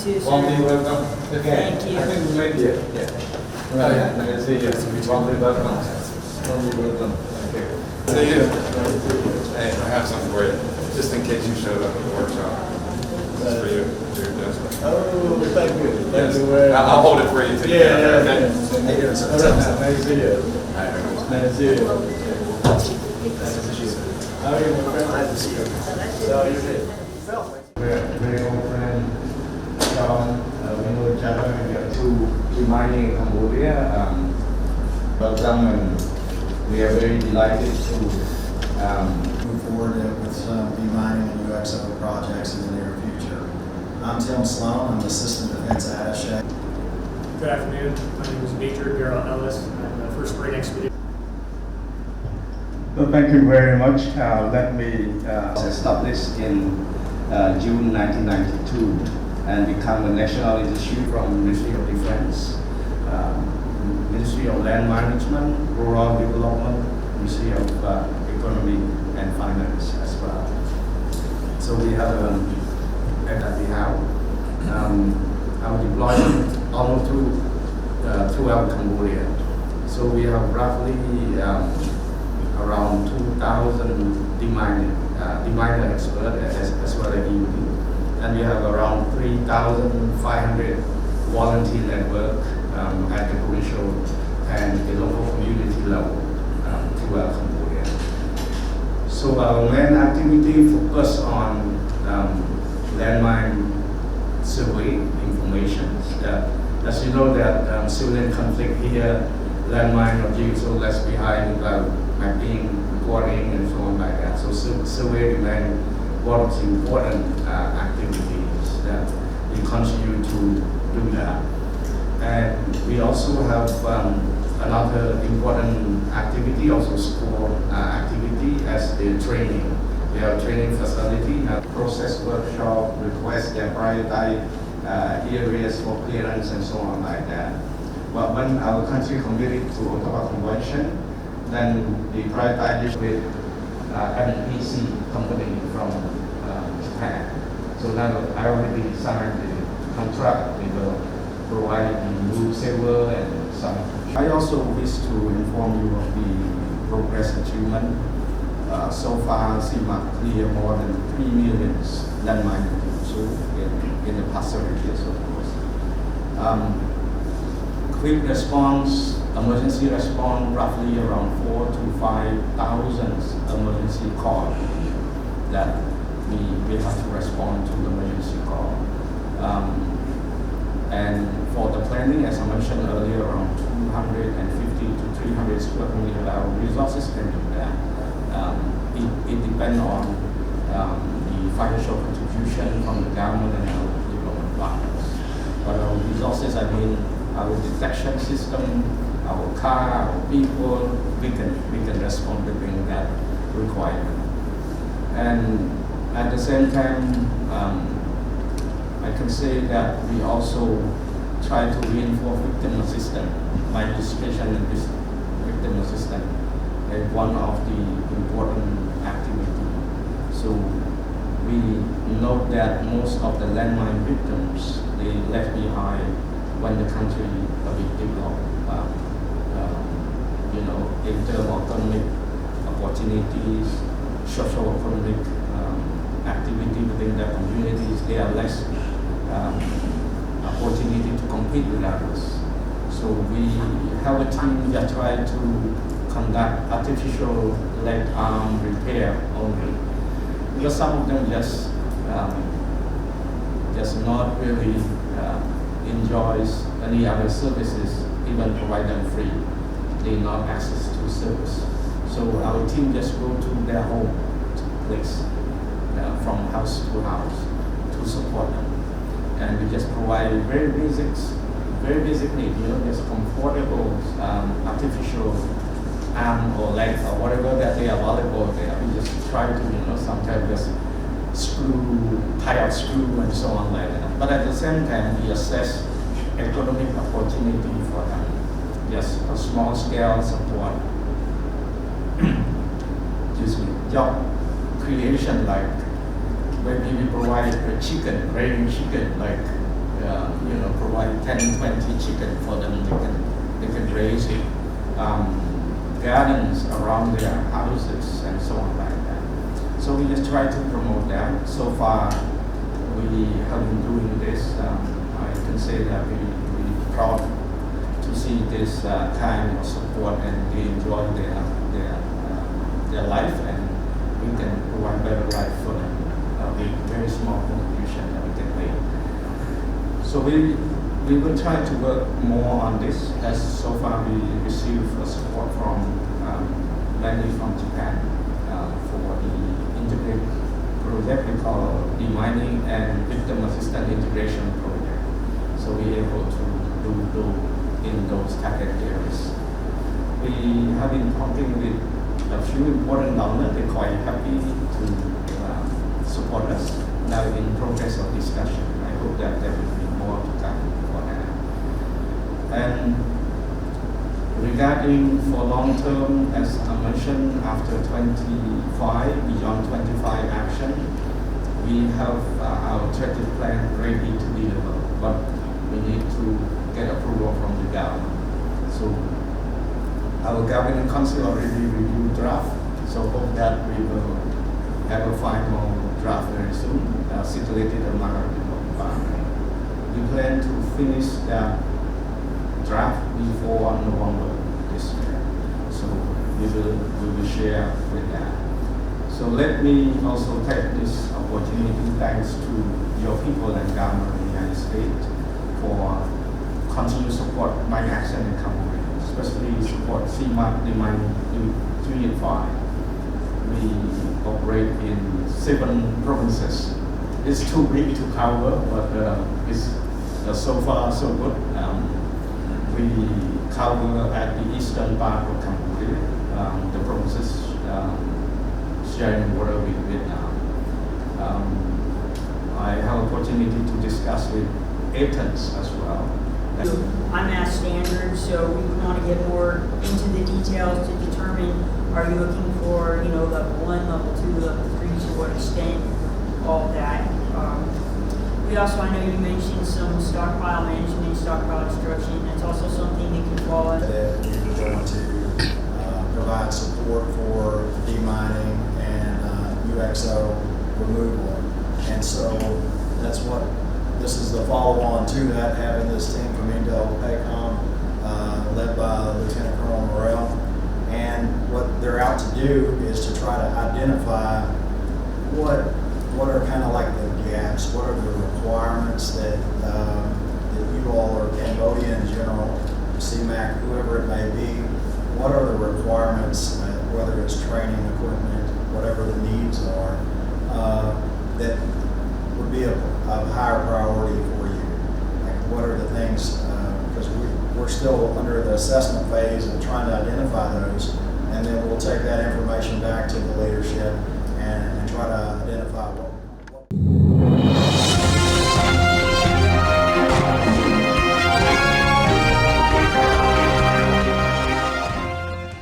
too, sir. Warmly welcome again. Thank you. I think we made it. Yeah. Oh, yeah. Nice to see you. Warmly welcome. Warmly welcome. Okay. See you. Hey, I have something for you, just in case you showed up at the workshop. This is for you. Oh, thank you. Thank Yes. you very much. I'll hold it for you. Yeah. Okay. Nice to see you. Nice to see you. How are you, my friend? Nice to see you. So you did. We're very old friend, John. We know each other. We got two mining in Cambodia. Welcome, and we are very delighted to move forward with some mining and UXO projects in the near future. I'm Tim Sloan. I'm Assistant Defense Attaché. Good afternoon. My name is Major Darrell Ellis. I'm the First Marine Expedition. So thank you very much. Let me established in June 1992 and become a national institute from Ministry of Defense, Ministry of Land Management, Rural Development, Ministry of Economy and Finance as well. So we have that we have our deployment almost throughout Cambodia. So we have roughly around 2,000 deminer experts as well as EUD. And we have around 3,500 volunteer network at the provincial and the local community level throughout Cambodia. So our main activity focus on landmine survey information. As you know that civilian conflict here, landmine or GXO left behind mapping, reporting, and so on like that. So survey remain one of the important activities that we continue to do that. And we also have another important activity, also school activity as the training. We have training facility, process workshop, request and prioritize areas for clearance and so on like that. But when our country committed to Ottawa Convention, then we prioritize with MPC company from Japan. So now I already signed the contract. We will provide the new server and some. I also wish to inform you of the progress achievement. So far, CMAC cleared more than 3 million landmine so in the past several years, of course. Quick response, emergency response, roughly around 4,000 to 5,000 emergency calls that we have to respond to the emergency call. And for the planning, as I mentioned earlier, around 250 to 300 square meter our resources can do that. It depends on the financial contribution from the government and our development partners. But our resources, I mean, our detection system, our car, our people, we can respond within that requirement. And at the same time, I can say that we also try to reinforce victim assistance, participation in this victim assistance as one of the important activities. So we note that most of the landmine victims, they left behind when the country a bit developed, in terms of economic opportunities, social economic activity within their communities, they are less opportunity to compete with others. So we have a team that try to conduct artificial leg arm repair only, because some of them just not really enjoys any other services, even provide them free. They not access to service. So our team just go to their home, to place, from house to house to support them. And we just provide very basic need, just comfortable artificial arm or leg or whatever that they are available there. We just try to, sometimes just tie out screw and so on like that. But at the same time, we assess economic opportunity for them. Just a small scale support. Job creation, like maybe we provide a chicken, raising chicken, like provide 10, 20 chicken for them. They can raise it. Gardens around their houses and so on like that. So we just try to promote that. So far, we have been doing this. I can say that we proud to see this kind of support, and they enjoy their life, and we can provide better life for them with very small contribution that we can make. So we will try to work more on this, as so far we receive support from mainly from Japan for the integrated project we call the mining and victim assistance integration project. So we're able to do in those target areas. We have been talking with a few important donors. They're quite happy to support us. Now in progress of discussion. I hope that there will be more to come for that. And regarding for long term, as I mentioned, after 25, beyond 25 action, we have our strategic plan ready to deliver, but we need to get approval from the government. So our governing council already reviewed draft, so hope that we will have a final draft very soon, situated among our department. We plan to finish that draft before November this year. So we will share with that. So let me also take this opportunity, thanks to your people and government of the United States for continued support my action in Cambodia, especially support CMAC, the mine 3 and 5. We operate in 7 provinces. It's too big to cover, but it's so far so good. We cover at the eastern part of Cambodia, the provinces sharing border with Vietnam. I have opportunity to discuss with Athens as well. Unmasked standards, so we want to get more into the details to determine, are you looking for, level 1, level 2, level 3, to what extent, all of that. We also, I know you mentioned some stockpile management, stockpile destruction. That's also something that can fall under. That you're going to provide support for demining and UXO removal. And so that's what, this is the follow-on to that, having this team from Indo-PACOM led by Lieutenant Colonel Morrell. And what they're out to do is to try to identify what are kind of like the gaps, what are the requirements that you all, or Cambodia in general, CMAC, whoever it may be, what are the requirements, whether it's training, equipment, whatever the needs are, that would be of higher priority for you? Like, what are the things, because we're still under the assessment phase of trying to identify those, and then we'll take that information back to the leadership